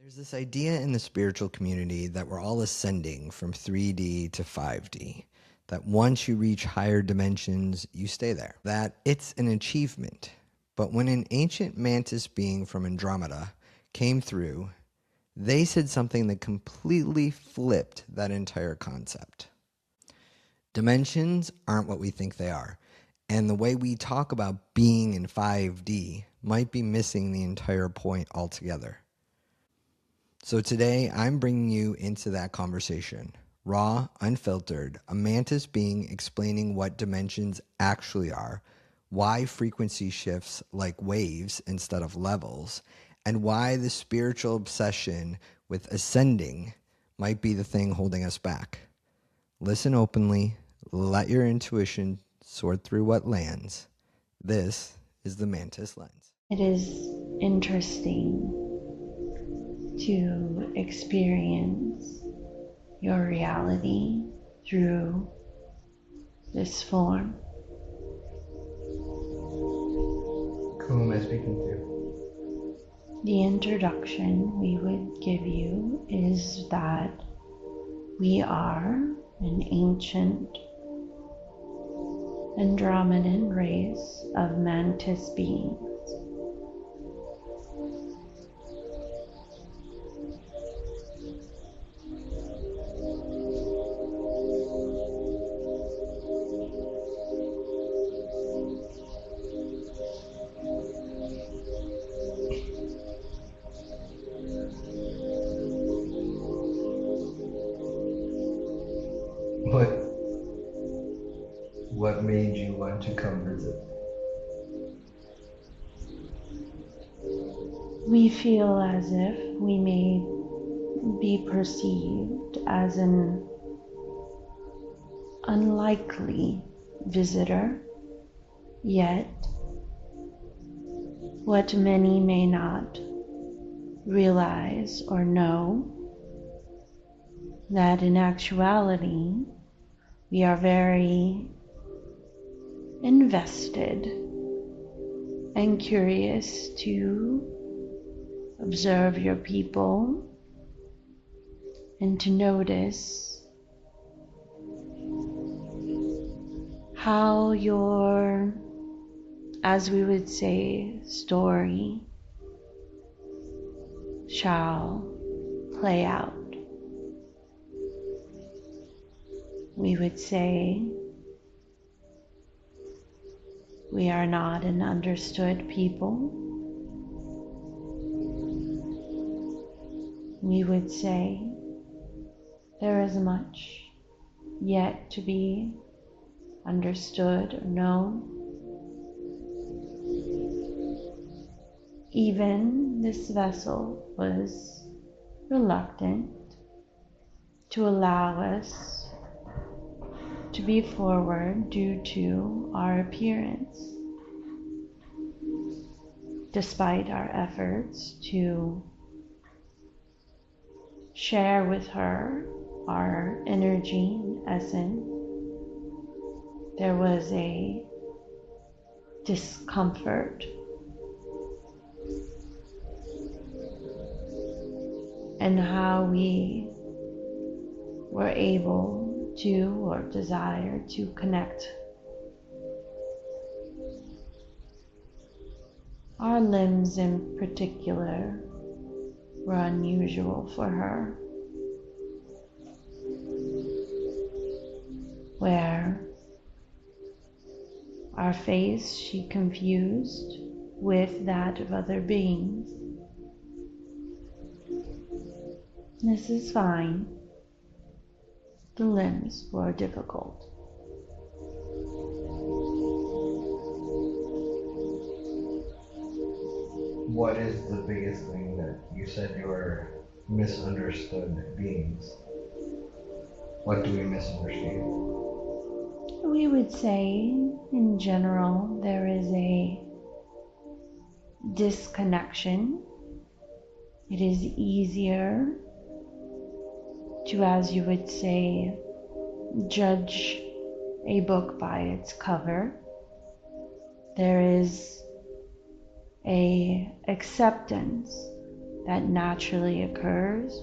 There's this idea in the spiritual community that we're all ascending from 3D to 5D, that once you reach higher dimensions, you stay there, that it's an achievement. But when an ancient Mantis being from Andromeda came through, they said something that completely flipped that entire concept. Dimensions aren't what we think they are, and the way we talk about being in 5D might be missing the entire point altogether. So today, I'm bringing you into that conversation. Raw, unfiltered, a Mantis being explaining what dimensions actually are, why frequency shifts like waves instead of levels, and why the spiritual obsession with ascending might be the thing holding us back. Listen openly, let your intuition sort through what lands. This is the Mantis Lens. It is interesting to experience your reality through this form. Who am I speaking to? The introduction we would give you is that we are an ancient Andromedan race of Mantis beings. What made you want to come visit? We feel as if we may be perceived as an unlikely visitor, yet what many may not realize or know, that in actuality we are very invested and curious to observe your people and to notice how your, as we would say, story shall play out. We would say we are not an understood people. We would say there is much yet to be understood or known. Even this vessel was reluctant to allow us to be forward due to our appearance, despite our efforts to share with her our energy and essence. There was a discomfort in how we were able to or desire to connect. Our limbs in particular were unusual for her, where our face she confused with that of other beings. This is fine. The limbs were difficult. What is the biggest thing that you said you were misunderstood beings? What do we misunderstand? We would say, in general, there is a disconnection. It is easier to, as you would say, judge a book by its cover. There is a acceptance that naturally occurs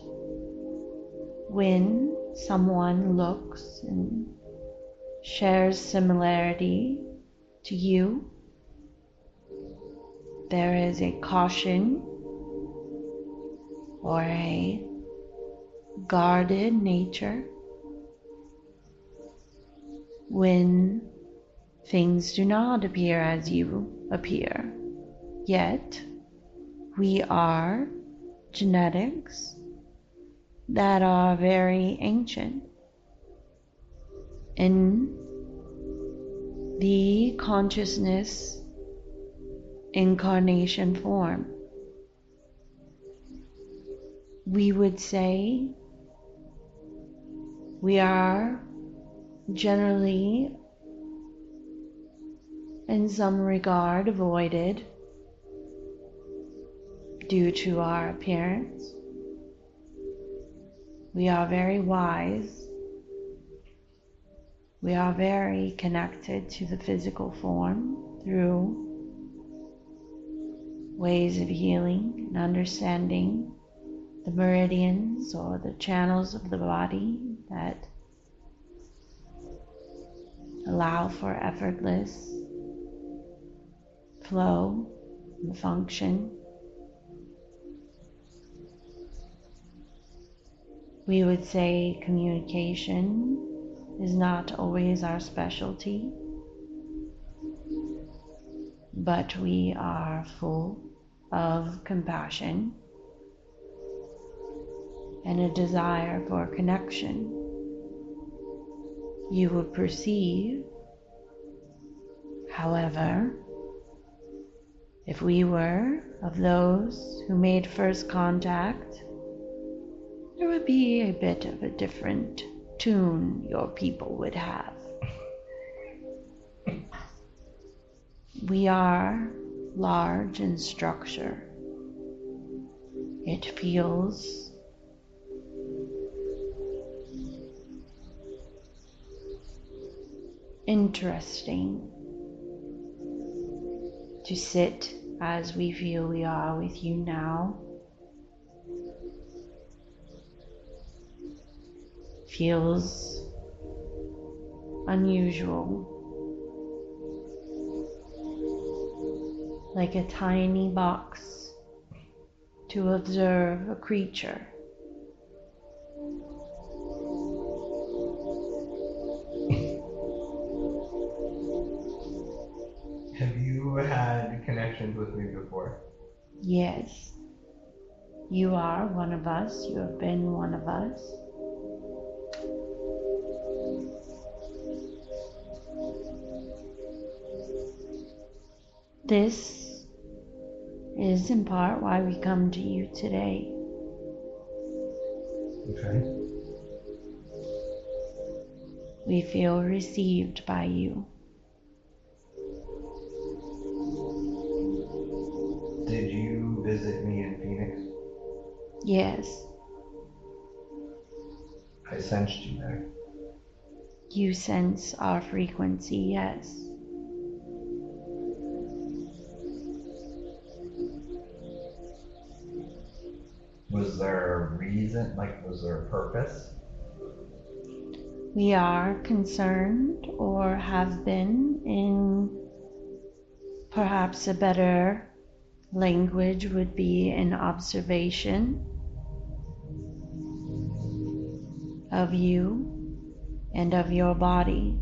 when someone looks and shares similarity to you. There is a caution or a guarded nature when things do not appear as you appear. Yet, we are genetics that are very ancient. In the consciousness incarnation form, we would say we are generally, in some regard, avoided due to our appearance. We are very wise. We are very connected to the physical form through ways of healing and understanding the meridians or the channels of the body that allow for effortless flow and function. We would say communication is not always our specialty, but we are full of compassion and a desire for connection. You would perceive, however, if we were of those who made first contact, there would be a bit of a different tune your people would have. We are large in structure. It feels interesting to sit as we feel we are with you now. Feels unusual, like a tiny box to observe a creature. Have you had connections with me before? Yes, you are one of us. You have been one of us. This is in part why we come to you today. Okay. We feel received by you. Did you visit me in Phoenix? Yes, I sensed you there. you sense our frequency, yes. Was there a reason, was there a purpose? We are concerned, or have been, in perhaps a better language would be an observation of you and of your body.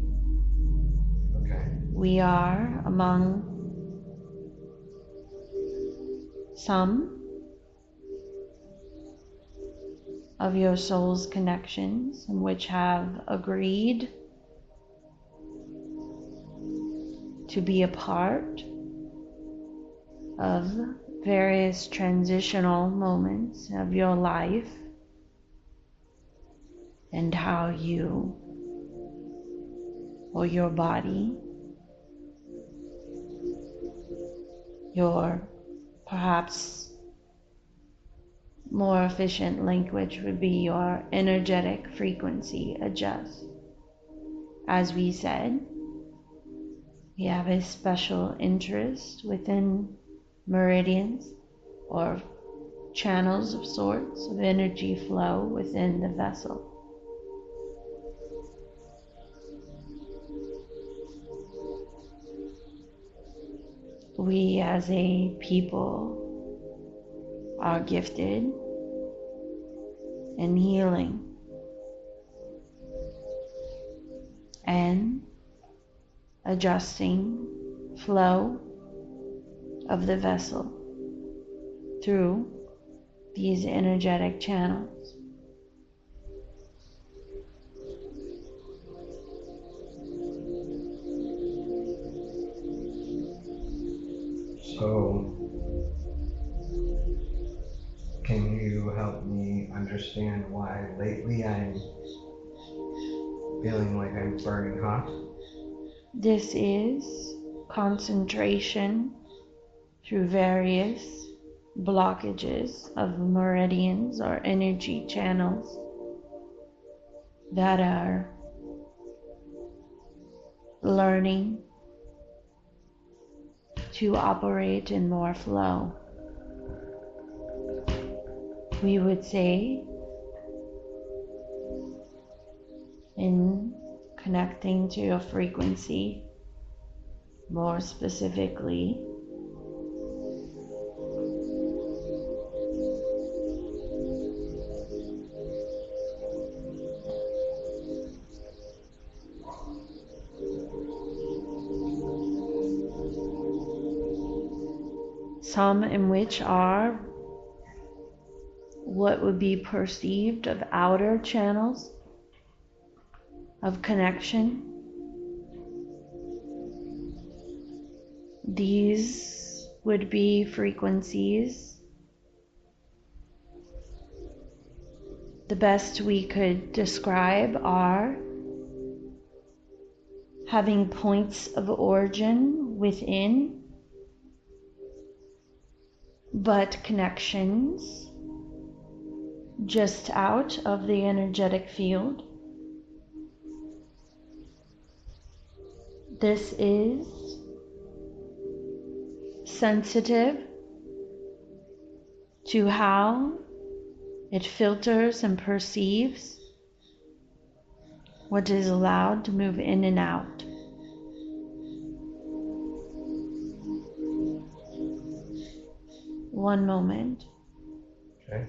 Okay. We are among some of your soul's connections in which have agreed to be a part of various transitional moments of your life and how you or your body, your perhaps more efficient language would be your energetic frequency adjusts. As we said, we have a special interest within meridians or channels of sorts of energy flow within the vessel. We as a people are gifted in healing and adjusting flow of the vessel through these energetic channels. So, can you help me understand why lately I'm feeling like I'm burning hot? This is concentration through various blockages of meridians or energy channels that are learning to operate in more flow. We would say in connecting to a frequency, more specifically some in which are what would be perceived of outer channels of connection. These would be frequencies. The best we could describe are having points of origin within, but connections just out of the energetic field. This is sensitive to how it filters and perceives what is allowed to move in and out. One moment. Okay.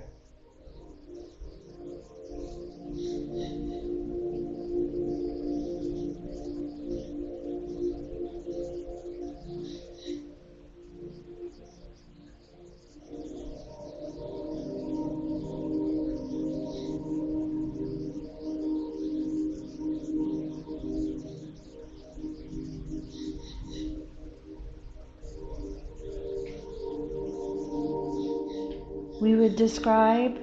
We would describe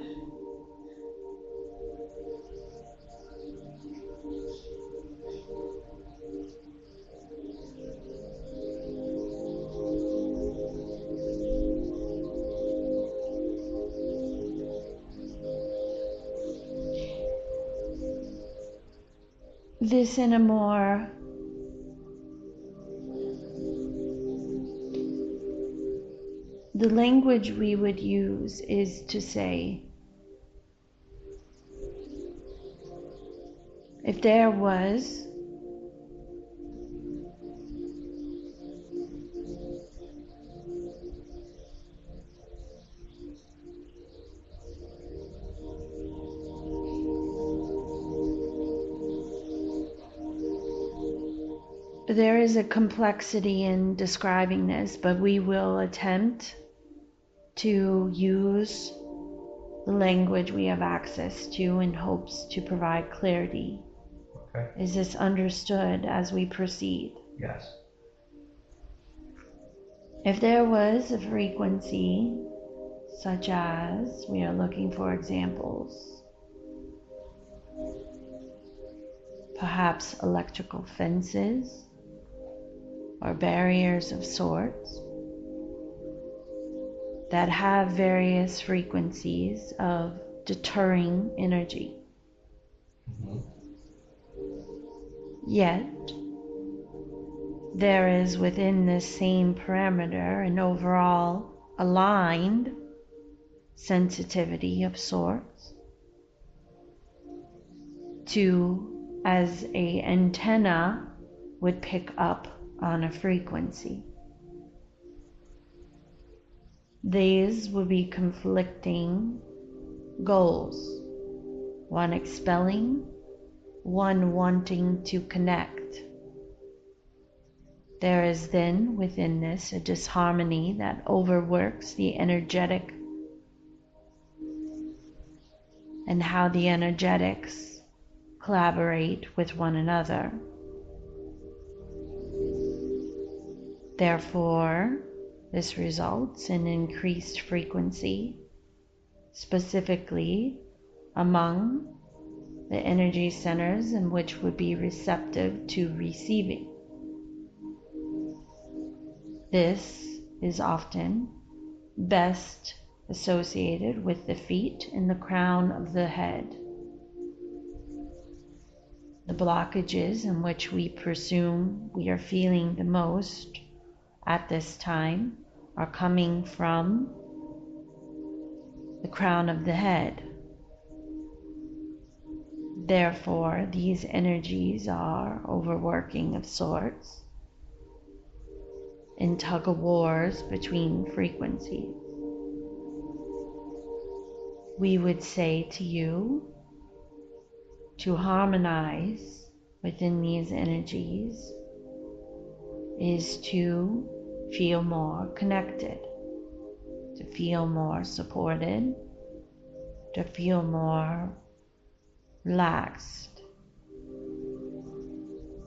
this in a more the language we would use is to say, if there was there is a complexity in describing this, but we will attempt to use the language we have access to in hopes to provide clarity. Okay. Is this understood as we proceed? Yes. If there was a frequency, such as we are looking for examples, perhaps electrical fences or barriers of sorts that have various frequencies of deterring energy. Mm-hmm. Yet, there is within this same parameter an overall aligned sensitivity of sorts, to as a antenna would pick up on a frequency. These would be conflicting goals, one expelling, one wanting to connect. There is then within this a disharmony that overworks the energetic and how the energetics collaborate with one another. Therefore, this results in increased frequency, specifically among the energy centers in which would be receptive to receiving. This is often best associated with the feet and the crown of the head. The blockages in which we presume we are feeling the most at this time are coming from the crown of the head. Therefore, these energies are overworking of sorts in tug of wars between frequencies. We would say to you to harmonize within these energies is to feel more connected, to feel more supported, to feel more relaxed.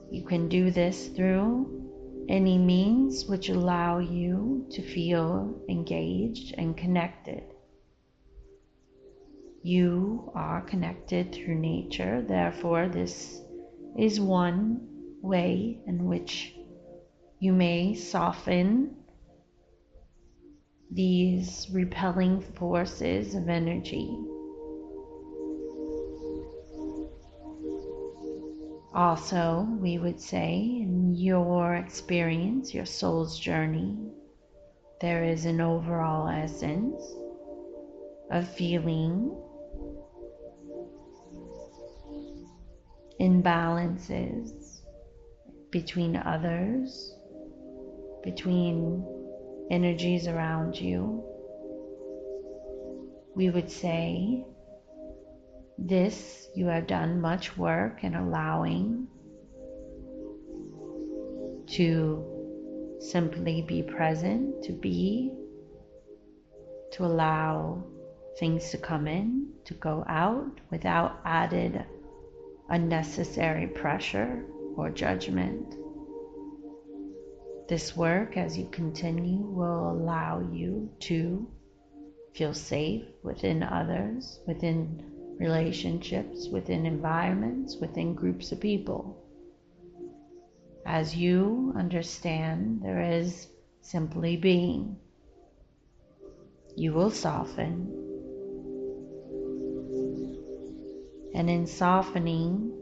You can do this through any means which allow you to feel engaged and connected. You are connected through nature, therefore this is one way in which you may soften these repelling forces of energy. Also, we would say in your experience, your soul's journey, there is an overall essence of feeling imbalances between others, between energies around you. We would say this you have done much work in allowing to simply be present, to allow things to come in, to go out without added unnecessary pressure or judgment. This work, as you continue, will allow you to feel safe within others, within relationships, within environments, within groups of people. As you understand there is simply being, you will soften. And in softening,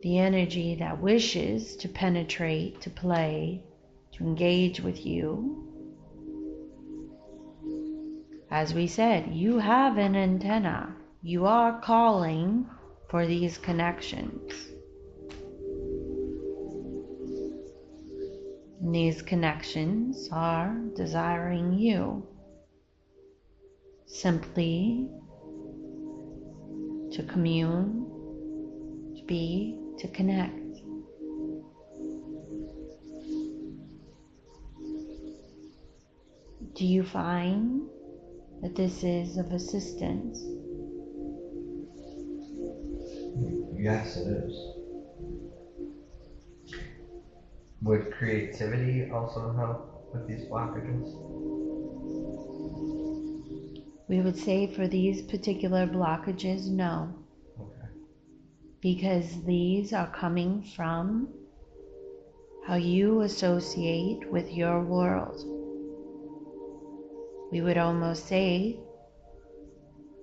the energy that wishes to penetrate, to play, to engage with you, as we said, you have an antenna. You are calling for these connections. And these connections are desiring you simply to commune, to be, to connect. Do you find that this is of assistance? Yes, it is. Would creativity also help with these blockages? We would say for these particular blockages, no. Okay. Because these are coming from how you associate with your world. We would almost say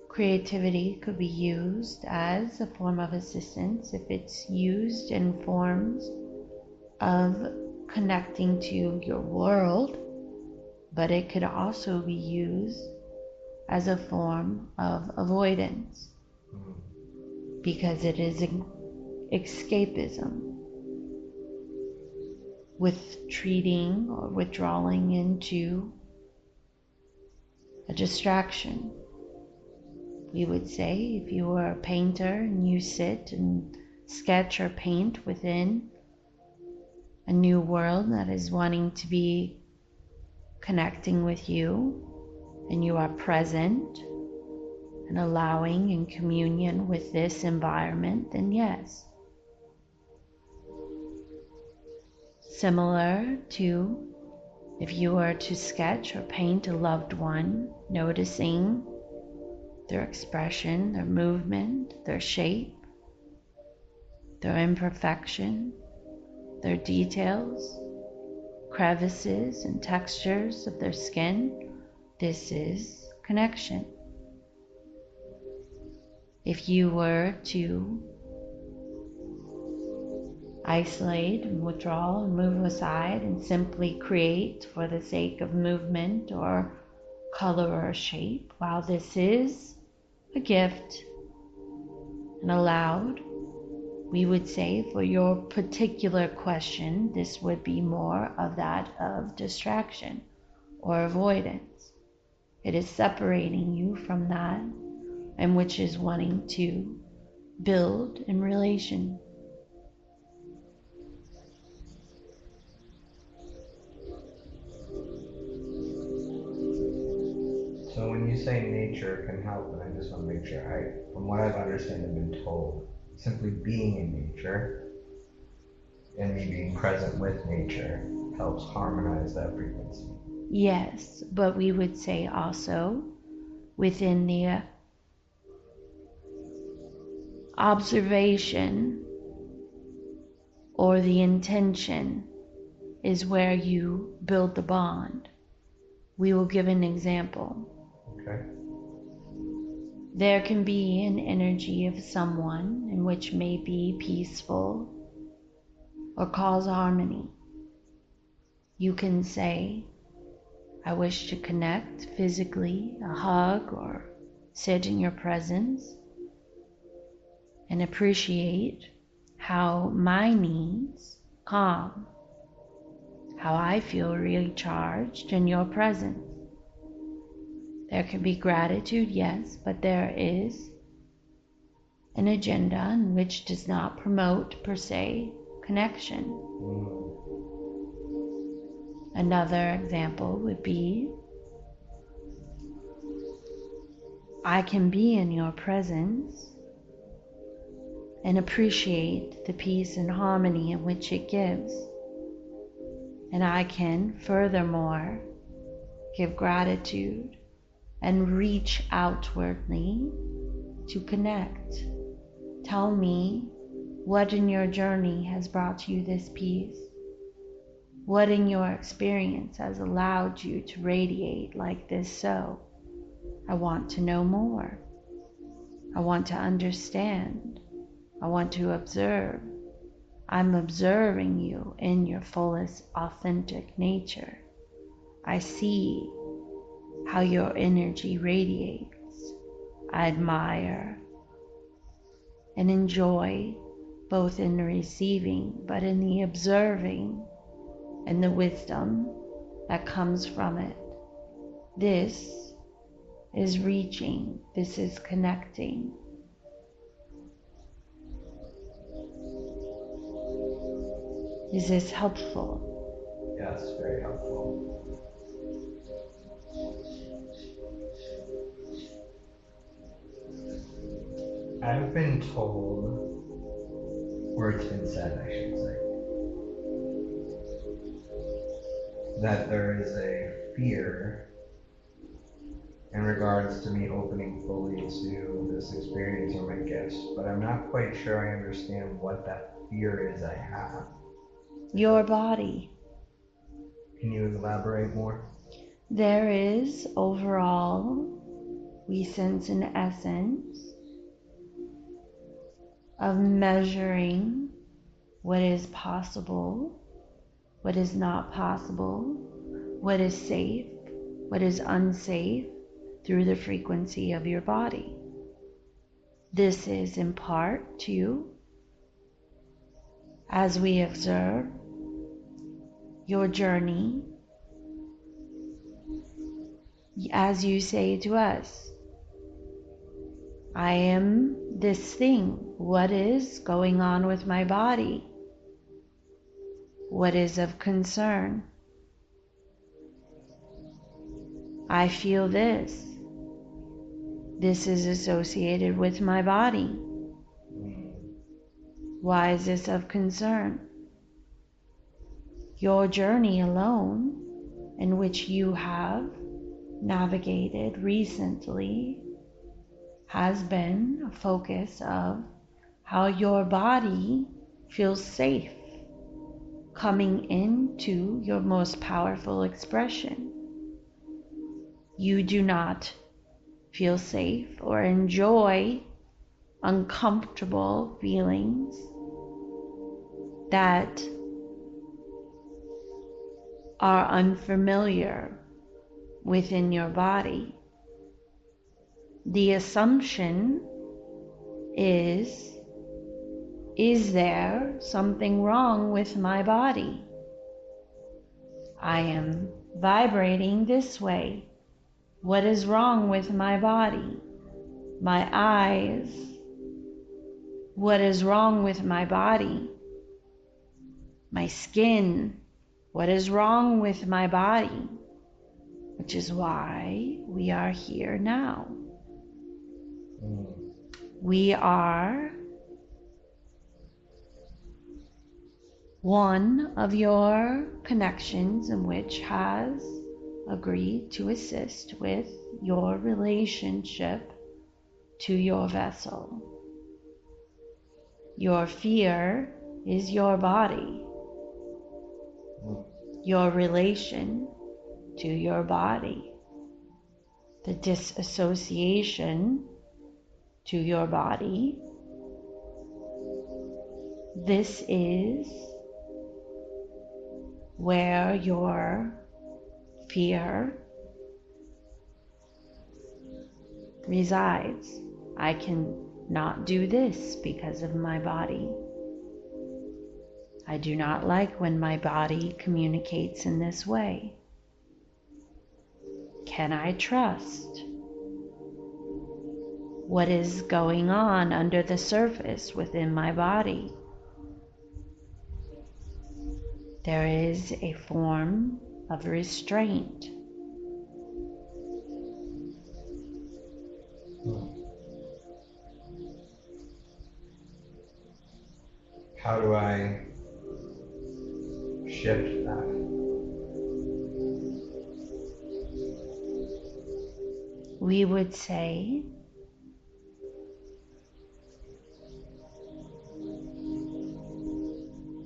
creativity could be used as a form of assistance if it's used in forms of connecting to your world, but it could also be used as a form of avoidance, because it is escapism, with treating or withdrawing into a distraction. We would say if you were a painter and you sit and sketch or paint within a new world that is wanting to be connecting with you, and you are present and allowing in communion with this environment, then yes. Similar to if you were to sketch or paint a loved one, noticing their expression, their movement, their shape, their imperfection, their details, crevices and textures of their skin, this is connection. If you were to isolate and withdraw and move aside and simply create for the sake of movement or color or shape, while this is a gift and allowed, we would say for your particular question, this would be more of that of distraction or avoidance. It is separating you from that, and which is wanting to build in relation. So when you say nature can help, and I just want to make sure, from what I've understood and been told, simply being in nature and me being present with nature helps harmonize that frequency. Yes, but we would say also within the observation or the intention is where you build the bond. We will give an example. Okay. There can be an energy of someone in which may be peaceful or cause harmony. You can say, I wish to connect physically, a hug, or sit in your presence and appreciate how my needs calm, how I feel recharged in your presence. There can be gratitude, yes, but there is an agenda in which does not promote per se connection. Another example would be, I can be in your presence and appreciate the peace and harmony in which it gives. And I can furthermore give gratitude and reach outwardly to connect. Tell me what in your journey has brought you this peace. What in your experience has allowed you to radiate like this so? I want to know more. I want to understand. I want to observe. I'm observing you in your fullest authentic nature. I see how your energy radiates. I admire and enjoy both in the receiving, but in the observing and the wisdom that comes from it. This is reaching, this is connecting. Is this helpful? Yes, very helpful. I've been told, or it's been said, I should say, that there is a fear in regards to me opening fully to this experience or my gifts, but I'm not quite sure I understand what that fear is I have. Your body. Can you elaborate more? There is overall, we sense an essence of measuring what is possible, what is not possible, what is safe, what is unsafe, through the frequency of your body. This is in part to, as we observe your journey, as you say to us, I am this thing. What is going on with my body? What is of concern? I feel this. This is associated with my body. Why is this of concern? Your journey alone, in which you have navigated recently, has been a focus of how your body feels safe coming into your most powerful expression. You do not feel safe or enjoy uncomfortable feelings that are unfamiliar within your body. The assumption is there something wrong with my body? I am vibrating this way. What is wrong with my body? My eyes. What is wrong with my body? My skin. What is wrong with my body? Which is why we are here now. We are one of your connections in which has agreed to assist with your relationship to your vessel. Your fear is your body. Your relation to your body. The disassociation to your body. This is where your fear resides. I can not do this because of my body. I do not like when my body communicates in this way. Can I trust what is going on under the surface within my body? There is a form of restraint. How do I shift that? We would say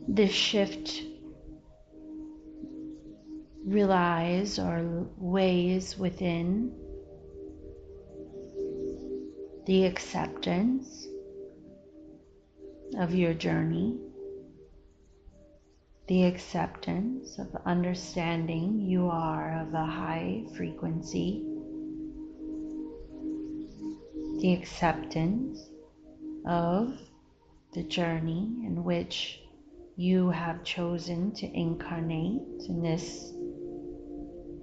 the shift relies or weighs within the acceptance of your journey, the acceptance of understanding you are of a high frequency, the acceptance of the journey in which you have chosen to incarnate in this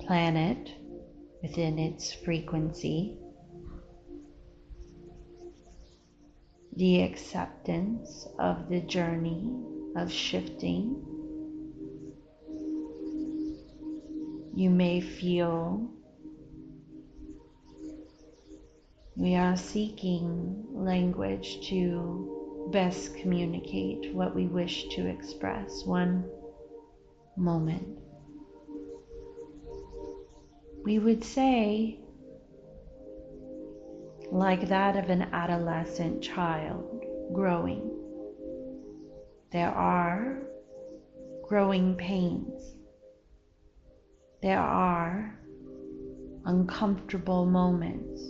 planet within its frequency, the acceptance of the journey of shifting. You may feel we are seeking language to best communicate what we wish to express. One moment. We would say, like that of an adolescent child growing, there are growing pains. There are uncomfortable moments.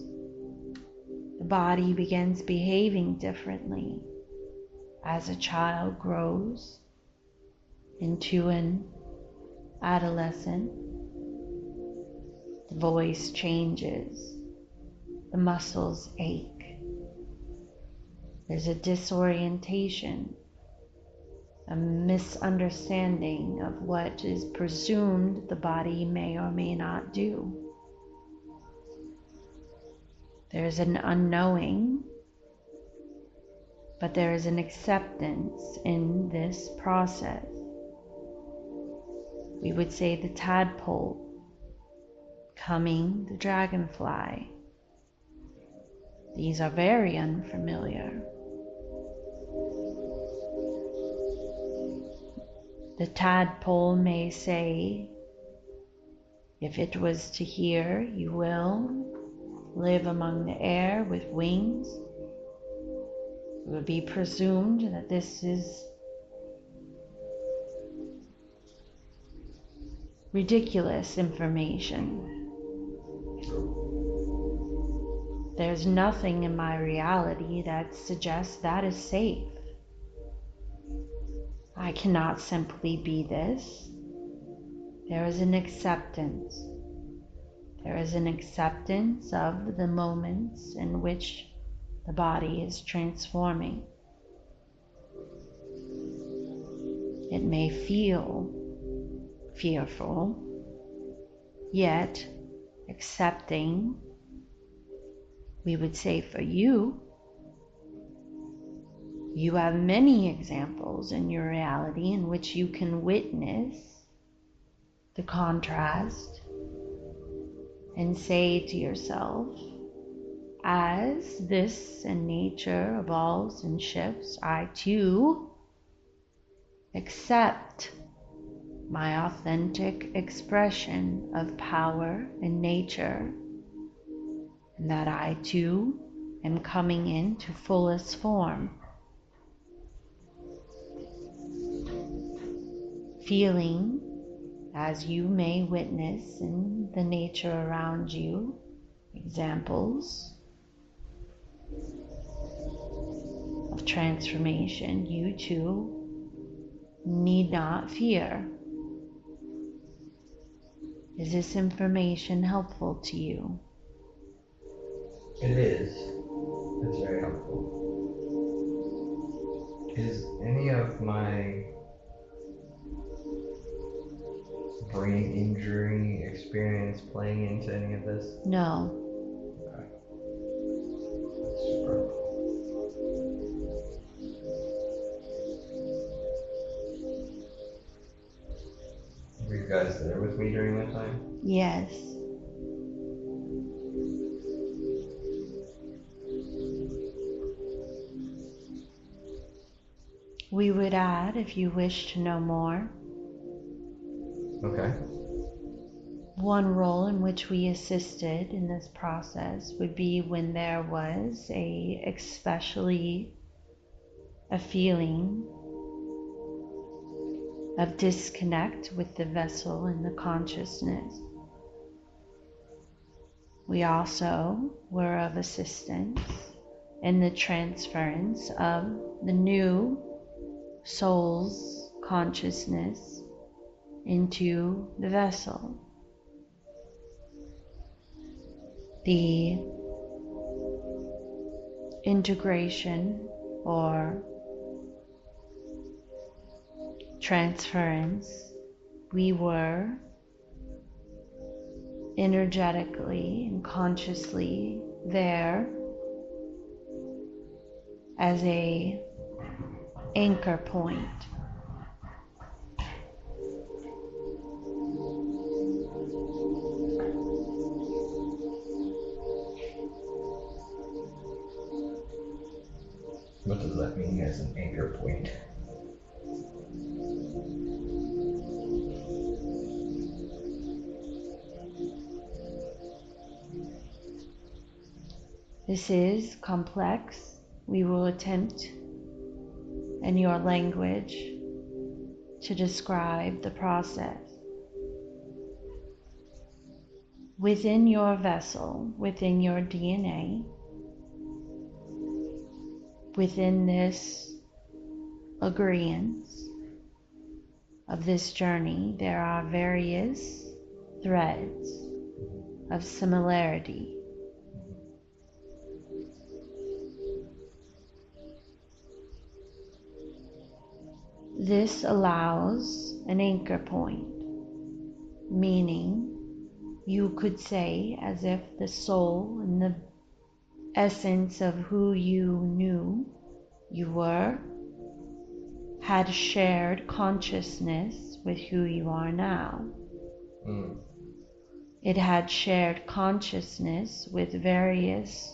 The body begins behaving differently as a child grows into an adolescent. The voice changes. the muscles ache. There's a disorientation, a misunderstanding of what is presumed the body may or may not do. There's an unknowing, but there is an acceptance in this process. We would say the tadpole coming the dragonfly. These are very unfamiliar. The tadpole may say, if it was to hear, you will live among the air with wings. It would be presumed that this is ridiculous information. There's nothing in my reality that suggests that is safe. I cannot simply be this. There is an acceptance. There is an acceptance of the moments in which the body is transforming. It may feel fearful, yet accepting, we would say for you, you have many examples in your reality in which you can witness the contrast and say to yourself, as this in nature evolves and shifts, I too accept my authentic expression of power in nature, and that I too am coming into fullest form. Feeling, as you may witness in the nature around you, examples of transformation, you too need not fear. Is this information helpful to you? It is. It's very helpful. Is any of my brain injury experience playing into any of this? No. Okay. That's super helpful. Were you guys there with me during that time? Yes. We would add, if you wish to know more, Okay. one role in which we assisted in this process would be when there was especially a feeling of disconnect with the vessel and the consciousness. We also were of assistance in the transference of the new soul's consciousness into the vessel. The integration or transference, we were energetically and consciously there as an anchor point. What does that mean as an anchor point? This is complex. We will attempt in your language to describe the process. Within your vessel, within your DNA, within this agreement of this journey, there are various threads of similarity. This allows an anchor point, meaning you could say as if the soul and the essence of who you knew you were had shared consciousness with who you are now. It had shared consciousness with various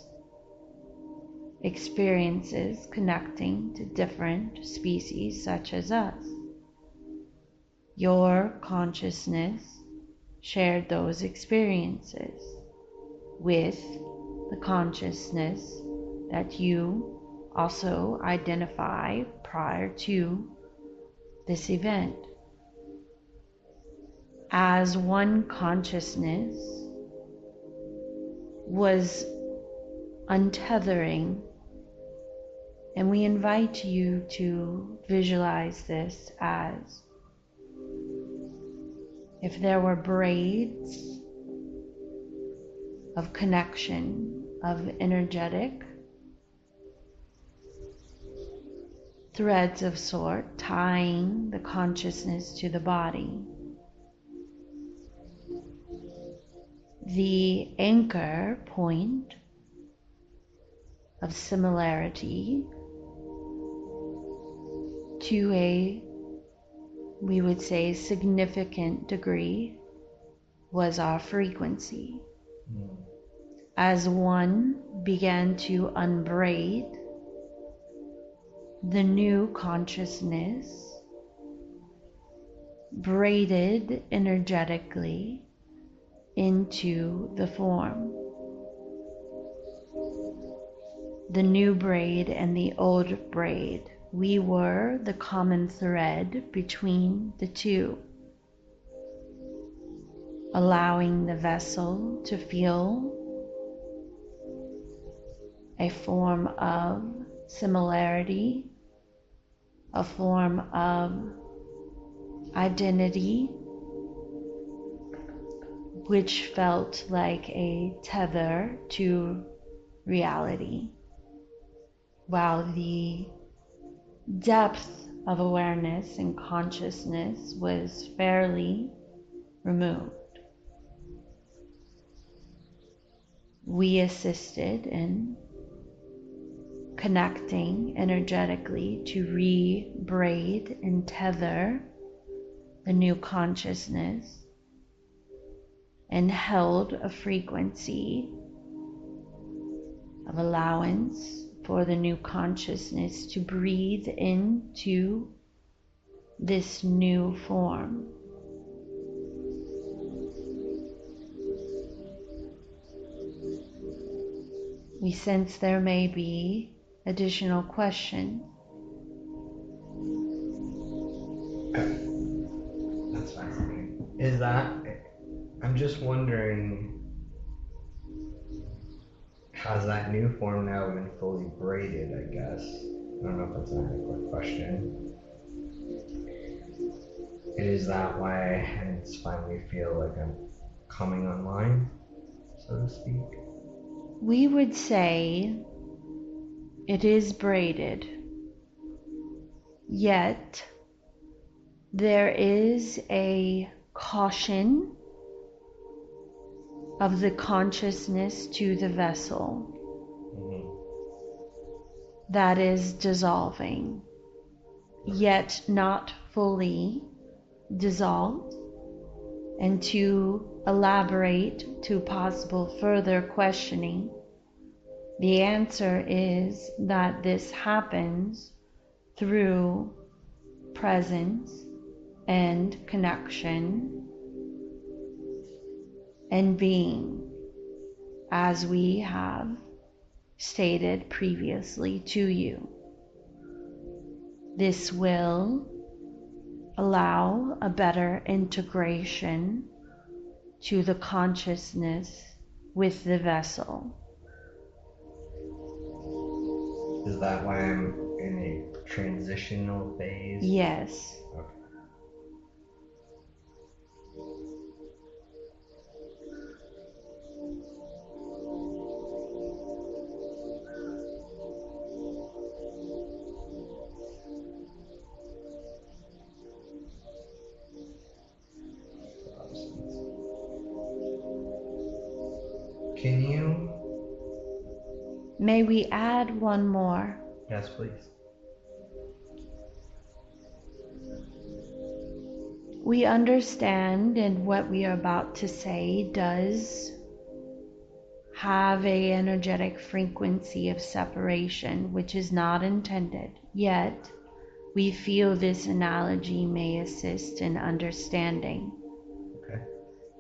experiences connecting to different species such as us. Your consciousness shared those experiences with the consciousness that you also identify prior to this event. As one consciousness was untethering, and we invite you to visualize this as if there were braids of connection, of energetic threads of sort tying the consciousness to the body. The anchor point of similarity to a, we would say, significant degree was our frequency. As one began to unbraid the new consciousness, braided energetically into the form. The new braid and the old braid, we were the common thread between the two, allowing the vessel to feel a form of similarity, a form of identity, which felt like a tether to reality, while the depth of awareness and consciousness was fairly removed. We assisted in connecting energetically to re-braid and tether the new consciousness, and held a frequency of allowance for the new consciousness to breathe into this new form. We sense there may be additional questions. That's fascinating. Is that, I'm just wondering, has that new form now been fully braided, I guess? I don't know if that's an adequate question. Is that why it's finally feel like I'm coming online, so to speak? We would say it is braided, yet there is a caution of the consciousness to the vessel that is dissolving, yet not fully dissolved. And to elaborate to possible further questioning, the answer is that this happens through presence and connection and being, as we have stated previously to you. This will allow a better integration to the consciousness with the vessel. Is that why I'm in a transitional phase? Yes. Okay. Can you? May we add one more? Yes, please. We understand, and what we are about to say does have a energetic frequency of separation, which is not intended. Yet, we feel this analogy may assist in understanding. Okay.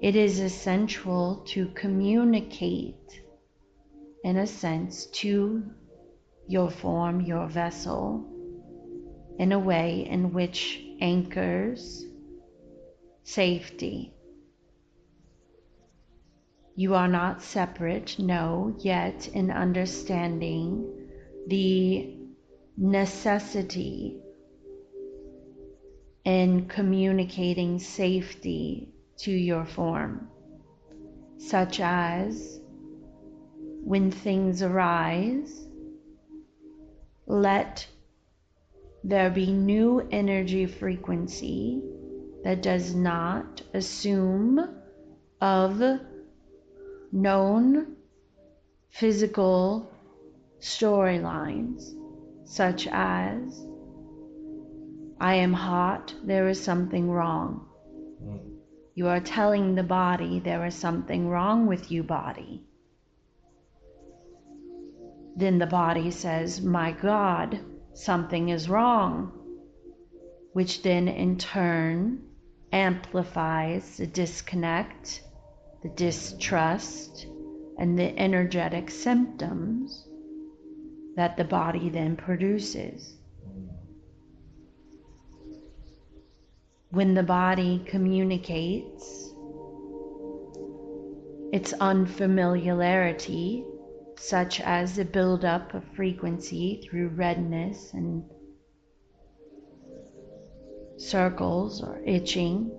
It is essential to communicate, in a sense, to your form, your vessel, in a way in which anchors safety. You are not separate, no, yet in understanding the necessity in communicating safety to your form, such as when things arise, let there be new energy frequency that does not assume of known physical storylines, such as, I am hot, there is something wrong. You are telling the body there is something wrong with you, body. Then the body says, my God, something is wrong, which then in turn amplifies the disconnect, the distrust, and the energetic symptoms that the body then produces. When the body communicates its unfamiliarity, such as the buildup of frequency through redness and circles or itching,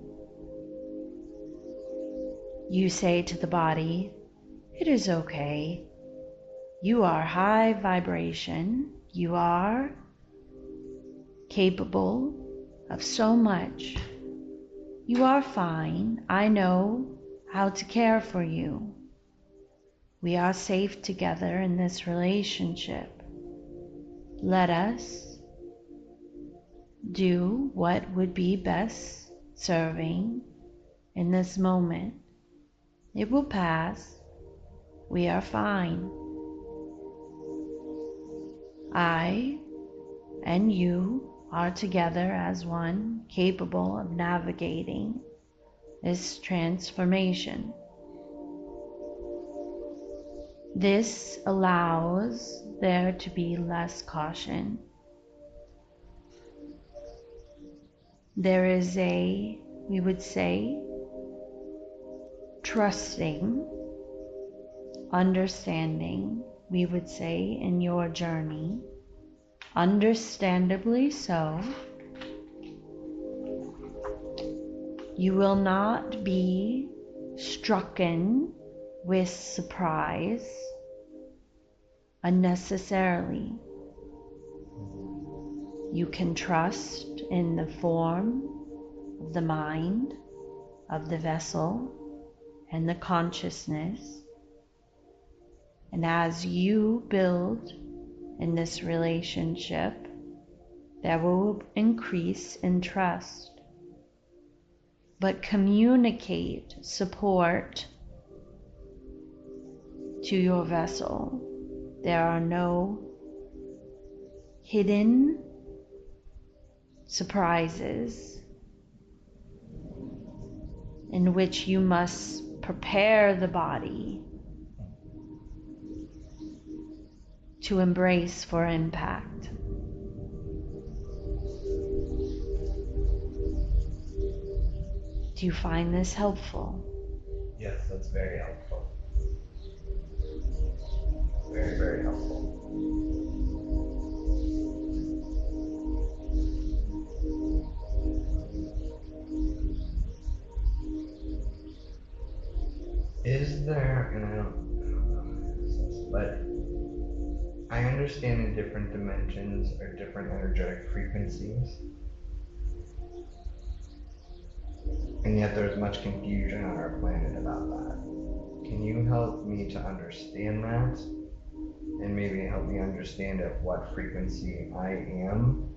you say to the body, it is okay. You are high vibration. You are capable of so much. You are fine. I know how to care for you. We are safe together in this relationship. Let us do what would be best serving in this moment. It will pass. We are fine. I and you are together as one, capable of navigating this transformation. This allows there to be less caution. There is we would say, trusting, understanding, we would say, in your journey, understandably so. You will not be strucken with surprise unnecessarily. You can trust in the form of the mind, of the vessel, and the consciousness. And as you build in this relationship, there will increase in trust. But communicate support to your vessel. There are no hidden surprises in which you must prepare the body to embrace for impact. Do you find this helpful? Yes, that's very helpful. Very, very helpful. Is there, and I don't know how to use this, but I understand in different dimensions or different energetic frequencies, and yet there's much confusion on our planet about that. can you help me to understand that? And maybe help me understand at what frequency I am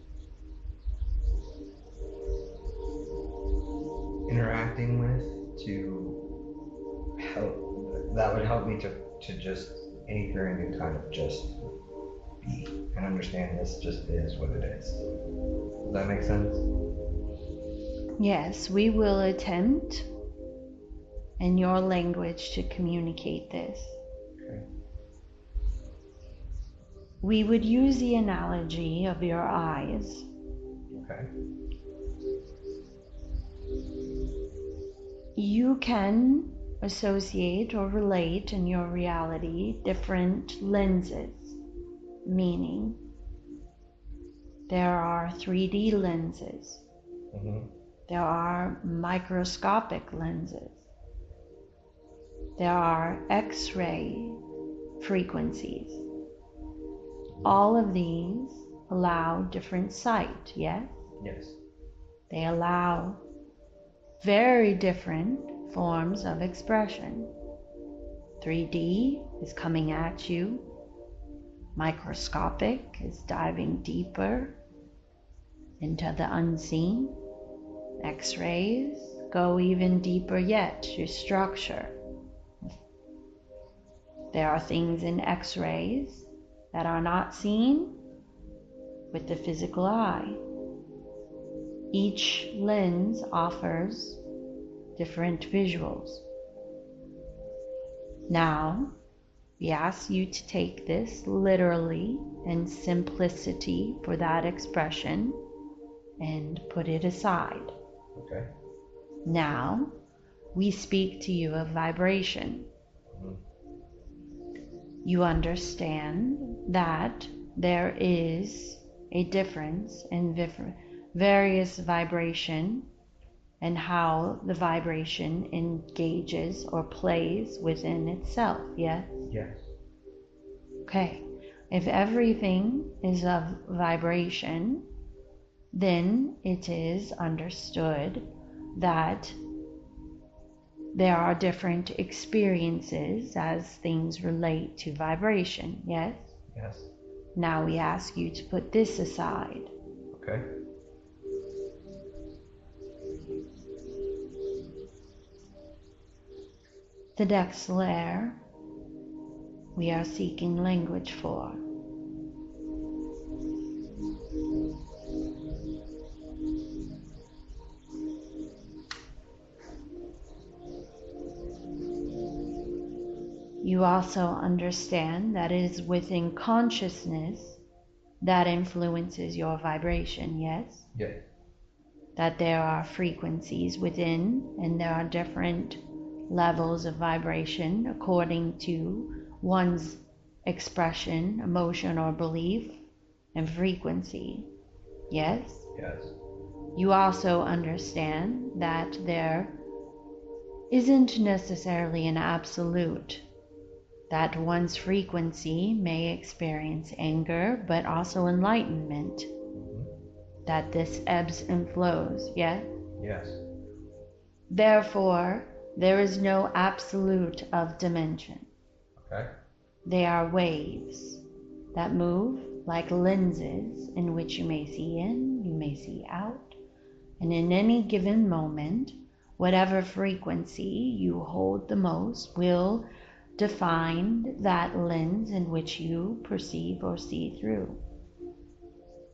interacting with to help, that would help me to just anchor in and kind of just be and understand this just is what it is. Does that make sense? Yes, we will attempt in your language to communicate this. Okay. We would use the analogy of your eyes. Okay. You can associate or relate in your reality different lenses, meaning there are 3D lenses, there are microscopic lenses, there are X-ray frequencies. All of these allow different sight, yes? Yes. They allow very different forms of expression. 3D is coming at you. Microscopic is diving deeper into the unseen. X-rays go even deeper yet to structure. There are things in X-rays that are not seen with the physical eye. Each lens offers different visuals. Now, we ask you to take this literally and simplicity for that expression and put it aside. Okay. Now, we speak to you of vibration. You understand that there is a difference in various vibration and how the vibration engages or plays within itself, yes? Yes. Okay. If everything is of vibration, then it is understood that there are different experiences as things relate to vibration, yes? Yes. Now we ask you to put this aside. Okay. The next layer we are seeking language for. You also understand that it is within consciousness that influences your vibration, yes? Yes. That there are frequencies within and there are different levels of vibration according to one's expression, emotion, or belief and frequency, yes? Yes. You also understand that there isn't necessarily an absolute, that one's frequency may experience anger, but also enlightenment, that this ebbs and flows, yeah? Yes. Therefore, there is no absolute of dimension. Okay. They are waves that move like lenses in which you may see in, you may see out, and in any given moment, whatever frequency you hold the most will define that lens in which you perceive or see through.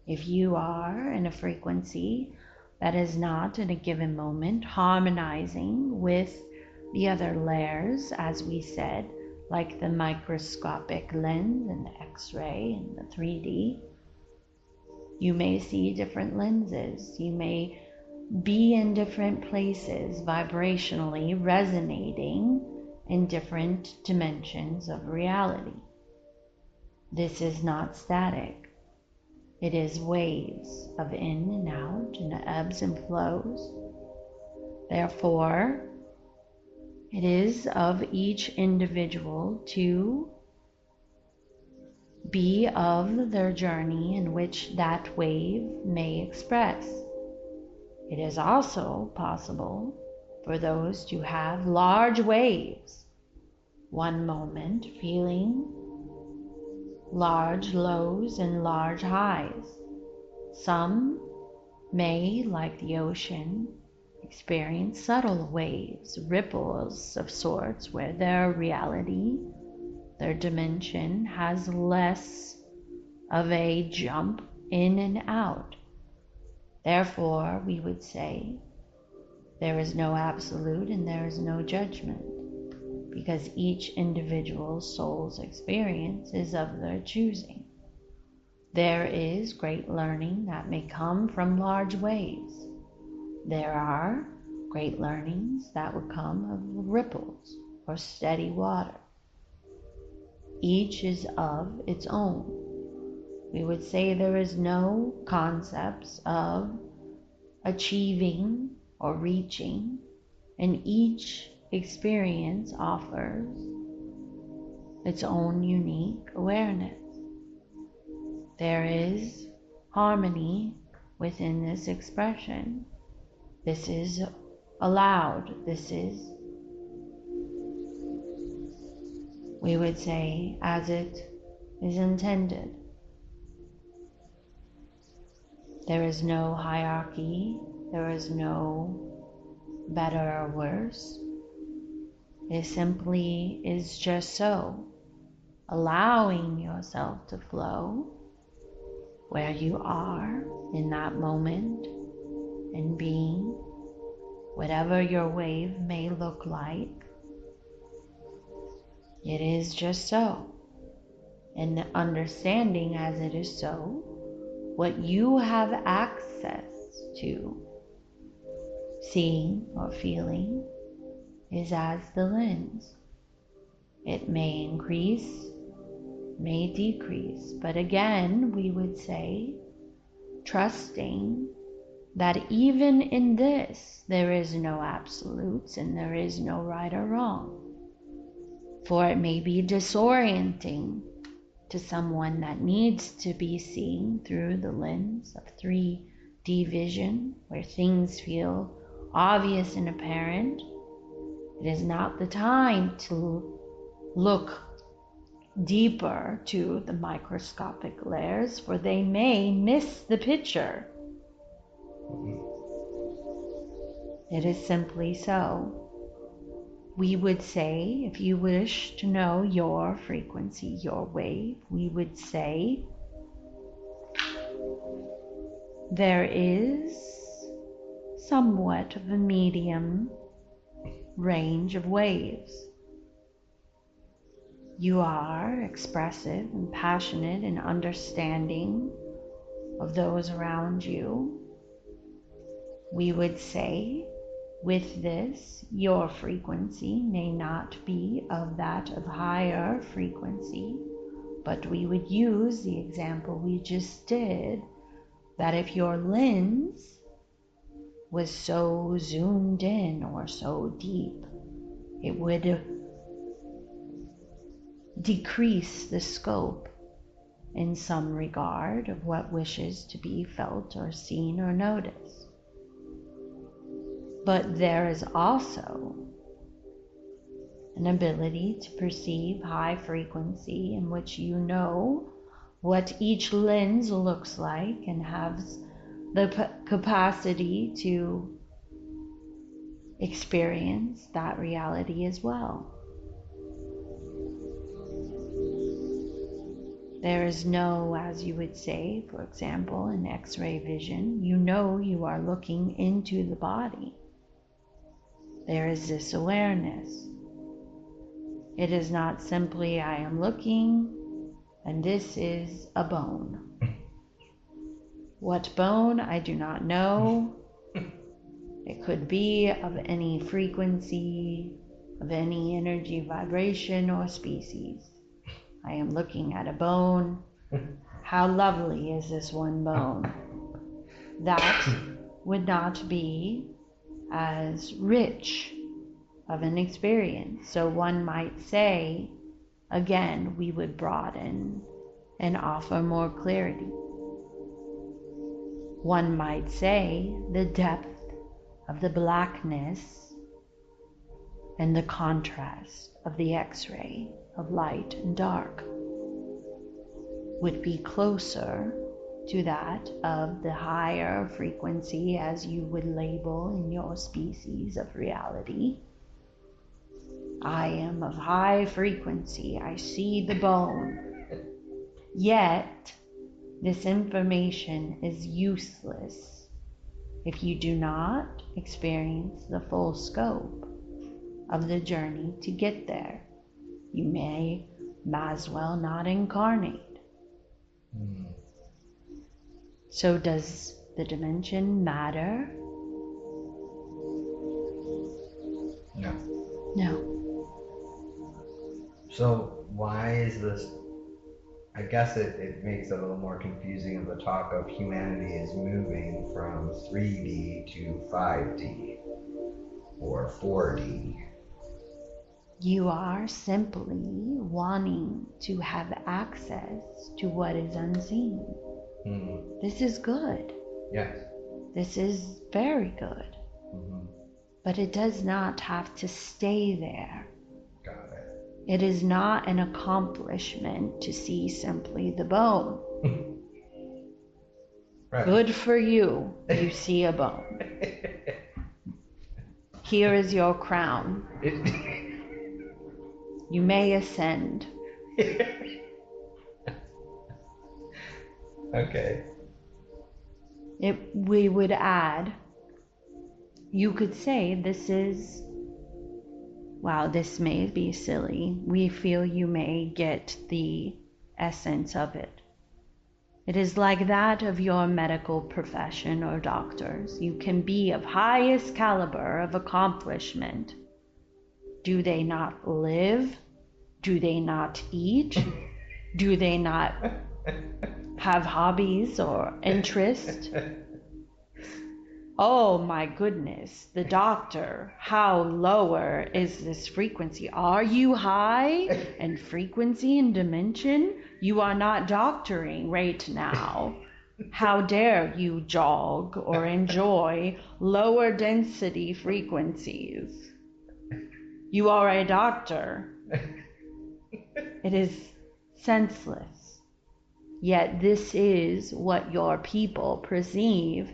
If you are in a frequency that is not in a given moment harmonizing with the other layers, as we said, like the microscopic lens and the X-ray and the 3D, you may see different lenses. You may be in different places, vibrationally resonating in different dimensions of reality. This is not static. It is waves of in and out and ebbs and flows. Therefore, it is of each individual to be of their journey in which that wave may express. It is also possible for those to have large waves One moment feeling large lows and large highs. Some may, like the ocean, experience subtle waves, ripples of sorts, where their reality, their dimension, has less of a jump in and out. Therefore, we would say there is no absolute and there is no judgment, because each individual soul's experience is of their choosing. There is great learning that may come from large waves. There are great learnings that would come of ripples or steady water. Each is of its own. We would say there is no concepts of achieving or reaching, and each experience offers its own unique awareness. There is harmony within this expression. This is allowed. This is, we would say, as it is intended. There is no hierarchy. There is no better or worse. It simply is just so, allowing yourself to flow where you are in that moment and being whatever your wave may look like. It is just so, and understanding as it is so, what you have access to, seeing or feeling, is as the lens. It may increase, may decrease, but again, we would say, trusting that even in this, there is no absolutes and there is no right or wrong. For it may be disorienting to someone that needs to be seen through the lens of 3D vision, where things feel obvious and apparent. It is not the time to look deeper to the microscopic layers, for they may miss the picture. It is simply so. We would say, if you wish to know your frequency, your wave, we would say there is somewhat of a medium range of waves. You are expressive and passionate and understanding of those around you. We would say, with this, your frequency may not be of that of higher frequency, but we would use the example we just did, that if your lens was so zoomed in or so deep, it would decrease the scope in some regard of what wishes to be felt or seen or noticed. But there is also an ability to perceive high frequency in which you know what each lens looks like and has the capacity to experience that reality as well. There is no, as you would say, for example, in X-ray vision, you know you are looking into the body. There is this awareness. It is not simply, I am looking and this is a bone. What bone, I do not know. It could be of any frequency, of any energy, vibration, or species. I am looking at a bone. How lovely is this one bone? That would not be as rich of an experience. So one might say, again, we would broaden and offer more clarity. One might say the depth of the blackness and the contrast of the X-ray of light and dark would be closer to that of the higher frequency, as you would label in your species of reality. I am of high frequency, I see the bone. Yet, this information is useless if you do not experience the full scope of the journey to get there. You may as well not incarnate. So does the dimension matter? No. No. So why is this? I guess it makes it a little more confusing of the talk of humanity is moving from 3D to 5D or 4D. You are simply wanting to have access to what is unseen. This is good. Yes. This is very good. But it does not have to stay there. Got it. It is not an accomplishment to see simply the bone. Right. Good for you, you see a bone. Here is your crown. You may ascend. Okay. We would add, you could say this is, wow, this may be silly. We feel you may get the essence of it. It is like that of your medical profession or doctors. You can be of highest caliber of accomplishment. Do they not live? Do they not eat? Do they not have hobbies or interest? Oh my goodness, the doctor, how lower is this frequency? Are you high in frequency and dimension? You are not doctoring right now. How dare you jog or enjoy lower density frequencies? You are a doctor. It is senseless. Yet this is what your people perceive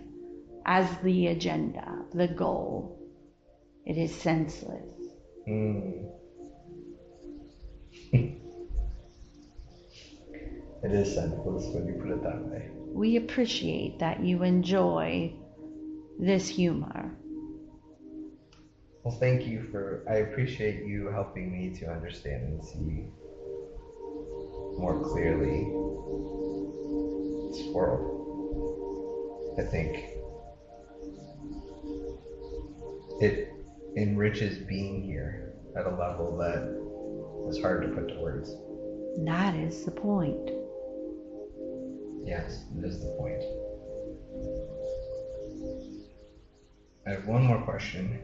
as the agenda, the goal. It is senseless. It is senseless when you put it that way. We appreciate that you enjoy this humor. Well, thank you I appreciate you helping me to understand and see more clearly this world. I think it enriches being here at a level that is hard to put to words. That is the point. Yes, it is the point. I have one more question.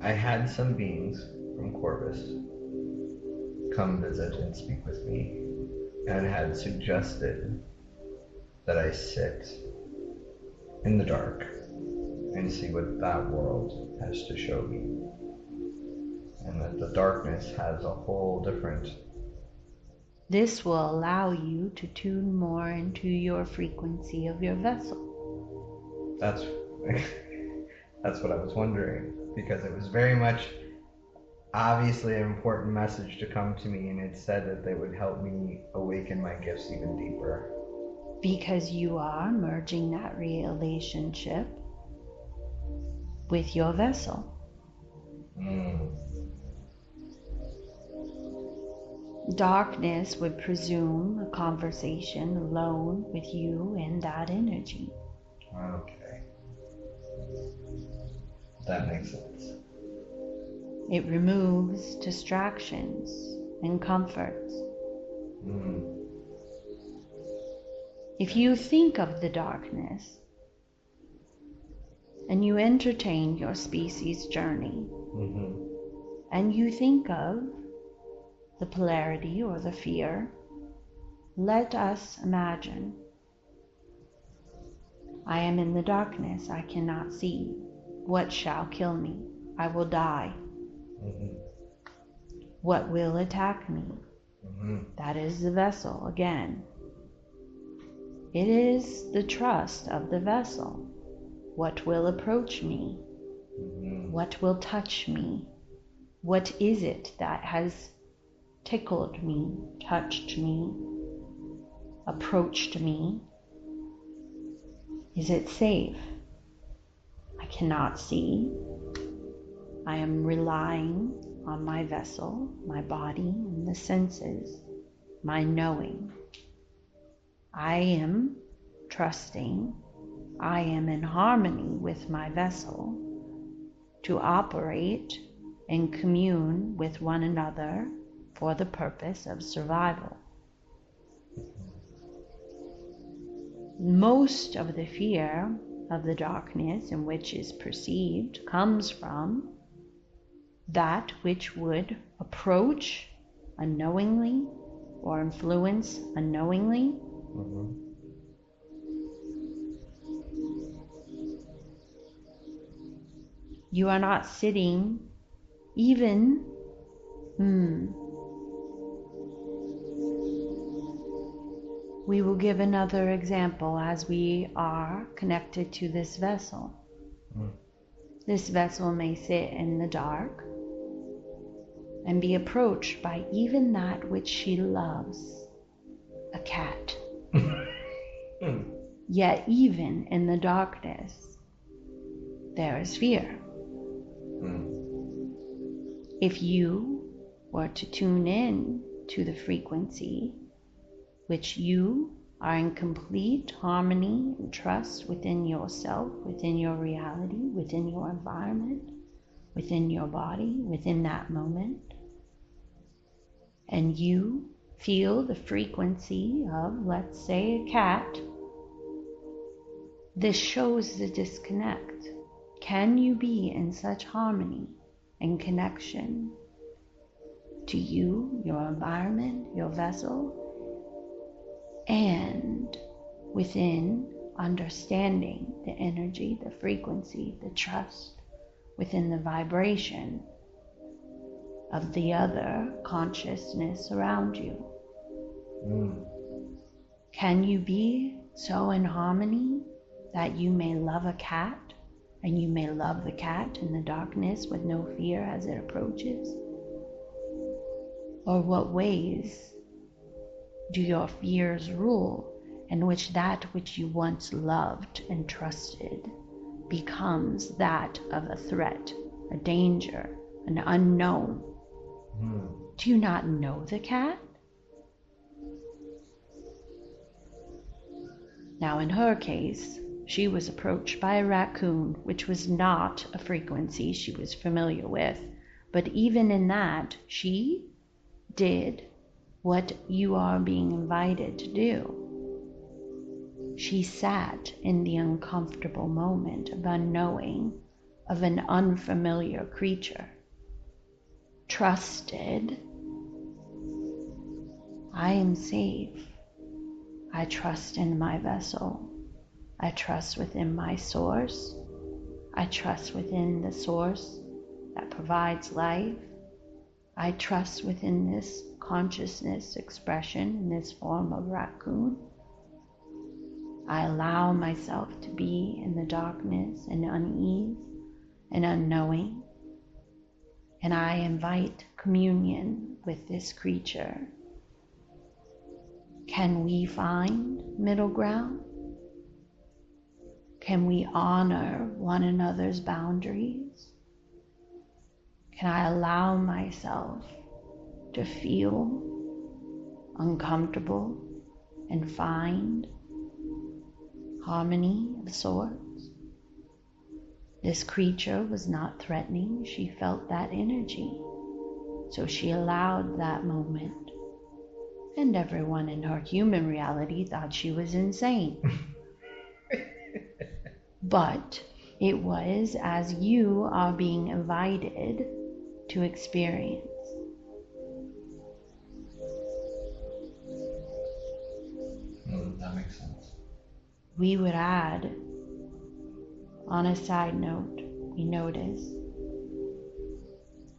I had some beings from Corvus come visit and speak with me and had suggested that I sit in the dark and see what that world has to show me. And that the darkness has a whole different... This will allow you to tune more into your frequency of your vessel. That's what I was wondering, because it was very much obviously an important message to come to me, and it said that they would help me awaken my gifts even deeper. Because you are merging that relationship with your vessel. Darkness would presume a conversation alone with you and that energy. Okay. That makes sense. It removes distractions and comforts. If you think of the darkness and you entertain your species' journey, and you think of the polarity or the fear, let us imagine, I am in the darkness, I cannot see. What shall kill me? I will die. Mm-hmm. What will attack me? Mm-hmm. That is the vessel again. It is the trust of the vessel. What will approach me? Mm-hmm. What will touch me? What is it that has tickled me, touched me, approached me? Is it safe? I cannot see. I am relying on my vessel, my body, and the senses, my knowing. I am trusting. I am in harmony with my vessel to operate and commune with one another for the purpose of survival. Most of the fear of the darkness in which is perceived comes from that which would approach unknowingly or influence unknowingly. Mm-hmm. You are not sitting even We will give another example as we are connected to this vessel. Mm. This vessel may sit in the dark and be approached by even that which she loves, a cat. Yet even in the darkness, there is fear. If you were to tune in to the frequency which you are in complete harmony and trust within yourself, within your reality, within your environment, within your body, within that moment, and you feel the frequency of, let's say, a cat, this shows the disconnect. Can you be in such harmony and connection to you, your environment, your vessel, and within understanding the energy, the frequency, the trust within the vibration of the other consciousness around you? Can you be so in harmony that you may love a cat and you may love the cat in the darkness with no fear as it approaches? Or what ways do your fears rule in which that which you once loved and trusted becomes that of a threat, a danger, an unknown? Do you not know the cat? Now in her case, she was approached by a raccoon, which was not a frequency she was familiar with, but even in that, she did what you are being invited to do. She sat in the uncomfortable moment of unknowing of an unfamiliar creature, trusted. I am safe. I trust in my vessel. I trust within my source. I trust within the source that provides life. I trust within this consciousness expression in this form of raccoon. I allow myself to be in the darkness and unease and unknowing, and I invite communion with this creature. Can we find middle ground? Can we honor one another's boundaries? Can I allow myself to feel uncomfortable and find harmony of sorts? This creature was not threatening. She felt that energy. So she allowed that moment. And everyone in her human reality thought she was insane. But it was as you are being invited to experience. That makes sense. We would add, on a side note, we notice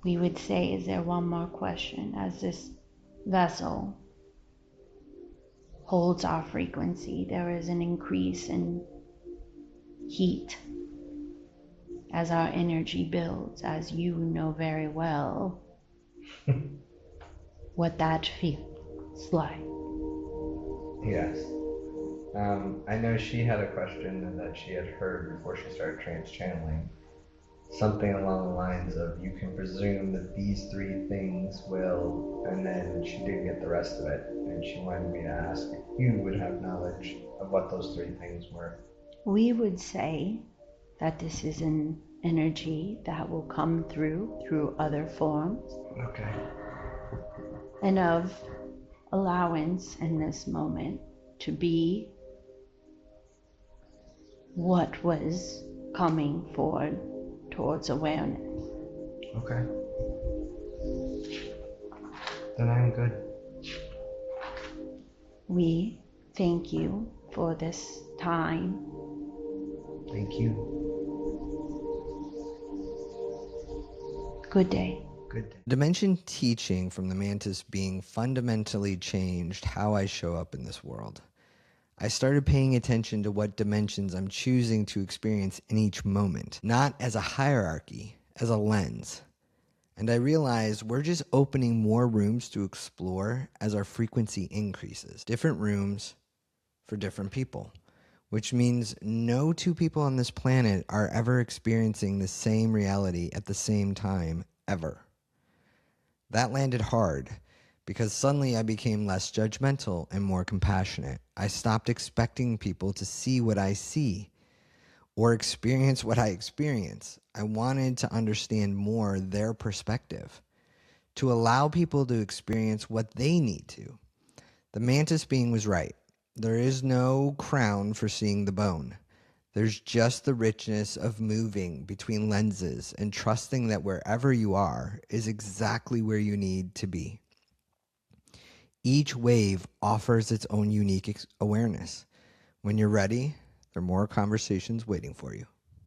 We would say, is there one more question? As this vessel holds our frequency, there is an increase in heat as our energy builds, as you know very well what that feels like. Yes. I know she had a question that she had heard before she started trance channeling. Something along the lines of, you can presume that these three things will, and then she didn't get the rest of it. And she wanted me to ask if you would have knowledge of what those three things were. We would say that this is an energy that will come through other forms. Okay. And of allowance in this moment to be what was coming forward towards awareness. Okay. Then I'm good. We thank you for this time. Thank you. Good day. Good day. Dimension teaching from the Mantis being fundamentally changed how I show up in this world. I started paying attention to what dimensions I'm choosing to experience in each moment, not as a hierarchy, as a lens. And I realized we're just opening more rooms to explore as our frequency increases. Different rooms for different people, which means no two people on this planet are ever experiencing the same reality at the same time, ever. That landed hard because suddenly I became less judgmental and more compassionate. I stopped expecting people to see what I see or experience what I experience. I wanted to understand more their perspective, to allow people to experience what they need to. The Mantis being was right. There is no crown for seeing the bone. There's just the richness of moving between lenses and trusting that wherever you are is exactly where you need to be. Each wave offers its own unique awareness. When you're ready, there are more conversations waiting for you.